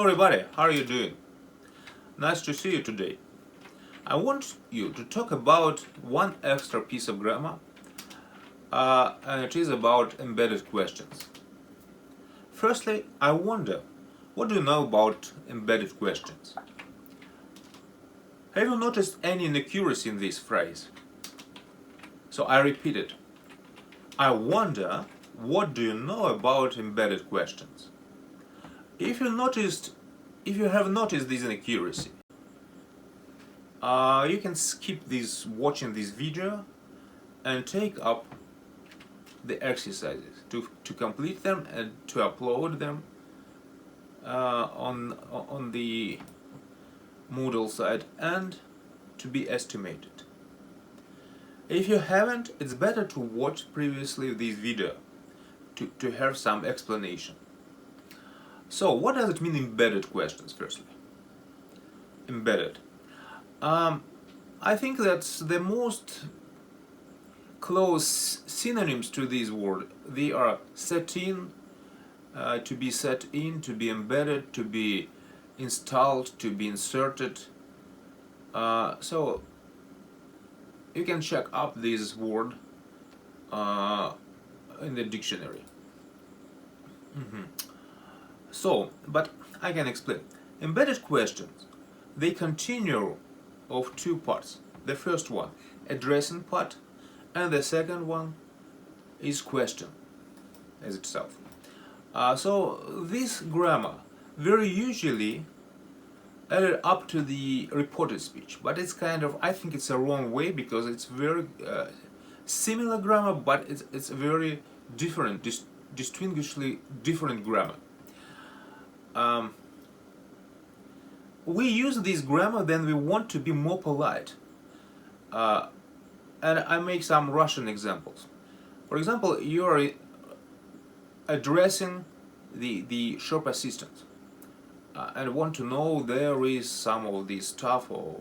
Hello everybody, how are you doing? Nice to see you today. I want you to talk about one extra piece of grammar, and it is about embedded questions. Firstly, I wonder, what do you know about embedded questions? Have you noticed any inaccuracy in this phrase? So I repeat it. I wonder, what do you know about embedded questions? If you have noticed this inaccuracy, you can skip watching this video and take up the exercises to complete them and to upload them on the Moodle site and to be estimated. If you haven't, it's better to watch previously this video to have some explanation. So, what does it mean embedded questions, firstly? Embedded. I think that's the most close synonyms to this word. They are set in, to be set in, to be embedded, to be installed, to be inserted. So you can check up this word in the dictionary. So, but I can explain. Embedded questions, they continue of two parts. The first one, addressing part, and the second one is question as itself. So this grammar very usually added up to the reported speech, but it's kind of, I think it's a wrong way because it's very similar grammar, but it's very different, distinguishedly different grammar. We use this grammar then we want to be more polite. And I make some Russian examples. For example, you are addressing the shop assistant and want to know there is some of this stuff or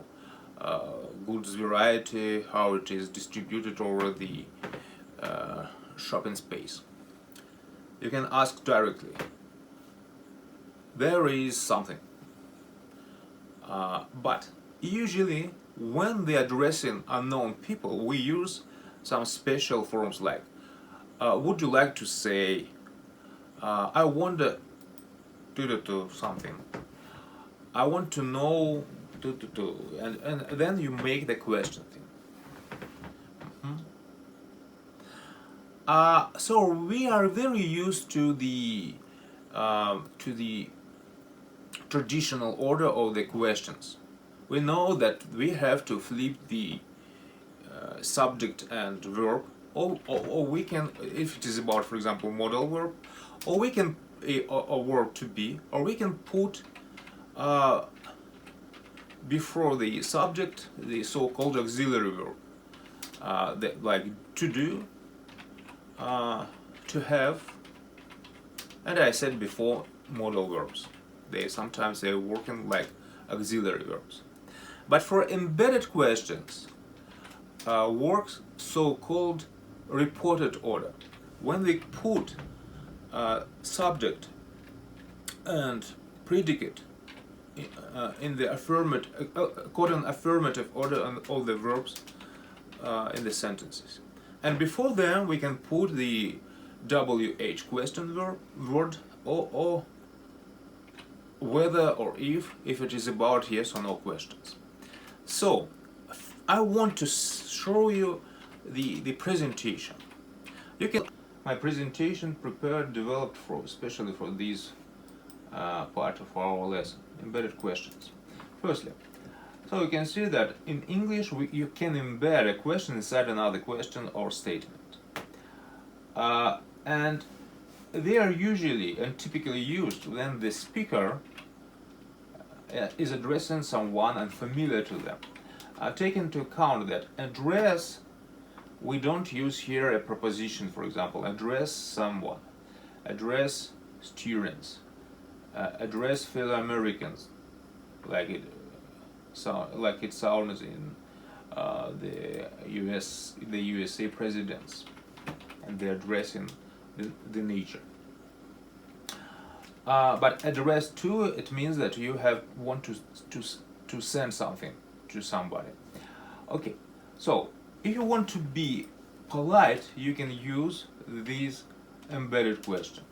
goods variety, how it is distributed over the shopping space. You can ask directly. There is something. But usually when they are addressing unknown people, we use some special forms like would you like to say I wonder to something, I want to know and then you make the question thing. So we are very used to the traditional order of the questions. We know that we have to flip the subject and verb, or we can, if it is about, for example, modal verb, or we can a verb to be, or we can put before the subject the so-called auxiliary verb, like to do, to have, and I said before modal verbs. Sometimes they're working like auxiliary verbs. But for embedded questions, works so-called reported order. When we put subject and predicate in the affirmative, according affirmative order on all the verbs in the sentences. And before them we can put the WH question word or whether or if it is about yes or no questions. So I want to show you the presentation. You can my presentation prepared, developed especially for this part of our lesson, embedded questions. Firstly, so you can see that in English you can embed a question inside another question or statement, and they are usually and typically used when the speaker is addressing someone and familiar to them. Take into account that address, we don't use here a preposition, for example, address someone, address students, address fellow Americans, like it sounds in the USA presidents, and they're addressing the nature. But address to, it means that you have want to send something to somebody. Okay, so if you want to be polite, you can use these embedded questions.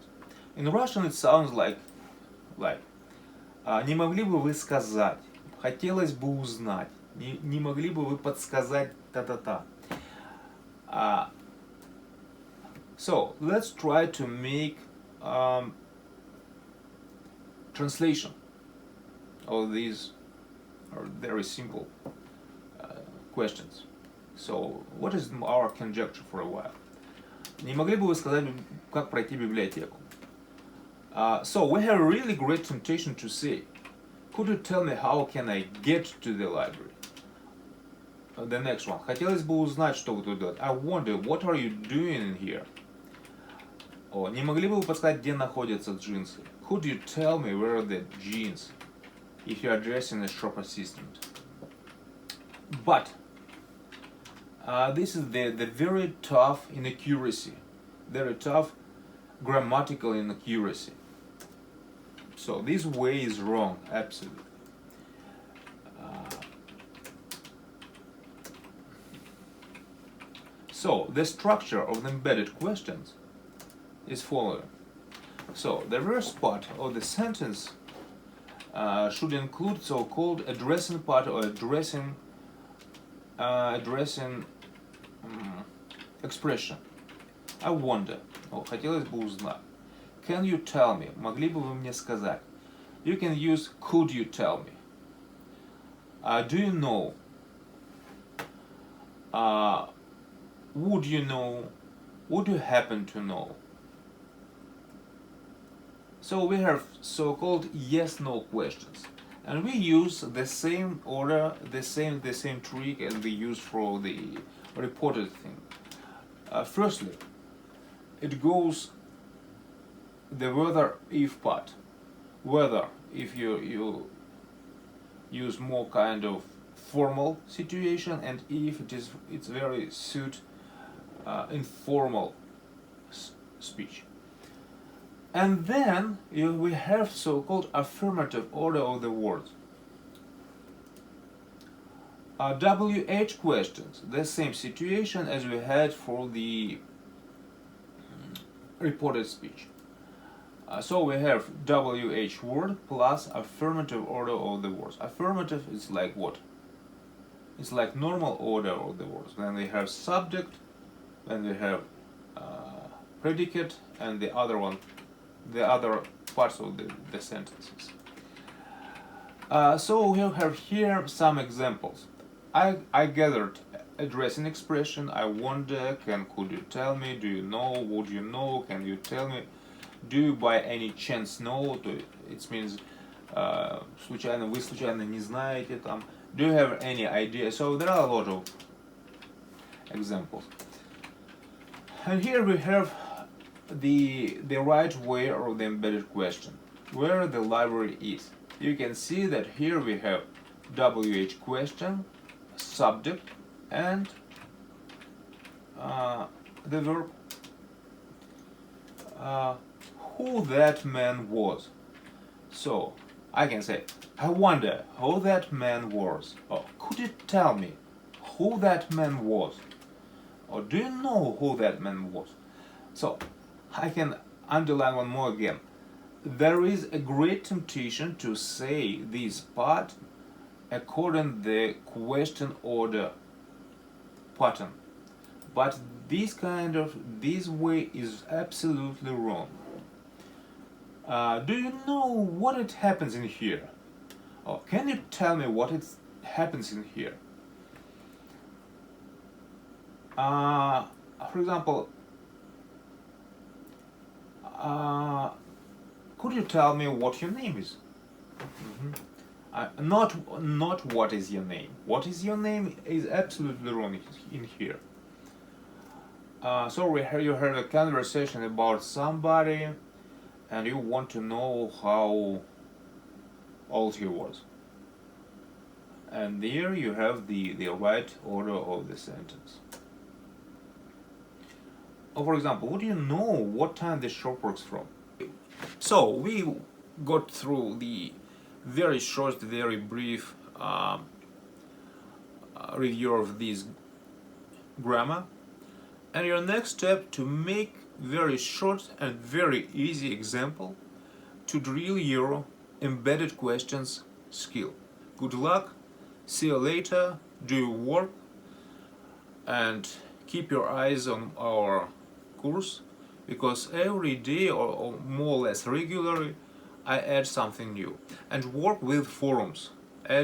In Russian it sounds like не могли бы вы сказать, хотелось бы узнать, не могли бы вы подсказать та-та-та. So let's try to make translation of these are very simple questions. So what is our conjecture for a while? Не могли бы вы сказать, как пройти библиотеку? So we have a really great temptation to say, could you tell me how can I get to the library? The next one. Хотелось бы узнать, что вы тут делаете. I wonder, what are you doing in here? О, не могли бы вы подсказать, где находятся джинсы? Could you tell me where are the jeans if you're addressing a shop assistant? But this is the very tough inaccuracy, very tough grammatical inaccuracy. So this way is wrong, absolutely. So the structure of the embedded questions is following. So the first part of the sentence should include so-called addressing part or addressing expression. I wonder. Хотелось бы узнать. Can you tell me? Могли бы вы мне сказать? You can use could you tell me? Do you know? Would you know? Would you happen to know? So we have so-called yes/no questions, and we use the same order, the same trick, and we use for the reported thing. Firstly, it goes the whether/if part. Whether, if you use more kind of formal situation, and if it's very suit informal speech. And then we have so-called affirmative order of the words. WH questions, the same situation as we had for the reported speech. So we have WH word plus affirmative order of the words. Affirmative is like what? It's like normal order of the words. Then we have subject, then we have predicate, and the other parts of the sentences. So we have here some examples. I gathered addressing expression. I wonder, could you tell me, do you know, would you know, can you tell me, do you by any chance know, it means случайно, вы случайно не знаете, там, do you have any idea? So there are a lot of examples. And here we have the right way of the embedded question, where the library is. You can see that here we have WH question, subject, and the verb. Who that man was. So I can say, I wonder who that man was. Or could you tell me who that man was? Or do you know who that man was? So I can underline one more again. There is a great temptation to say this part according to the question order pattern. But this way is absolutely wrong. Do you know what it happens in here? Or can you tell me what it happens in here? For example, could you tell me what your name is? Not what is your name. What is your name is absolutely wrong in here. So you heard a conversation about somebody, and you want to know how old he was. And there you have the right order of the sentence. Or for example, would you know what time the shop works from? So we got through the very short, very brief review of this grammar, and your next step to make very short and very easy example to drill your embedded questions skill. Good luck, see you later, do your work, and keep your eyes on our course, because every day or more or less regularly I add something new. And work with forums. Add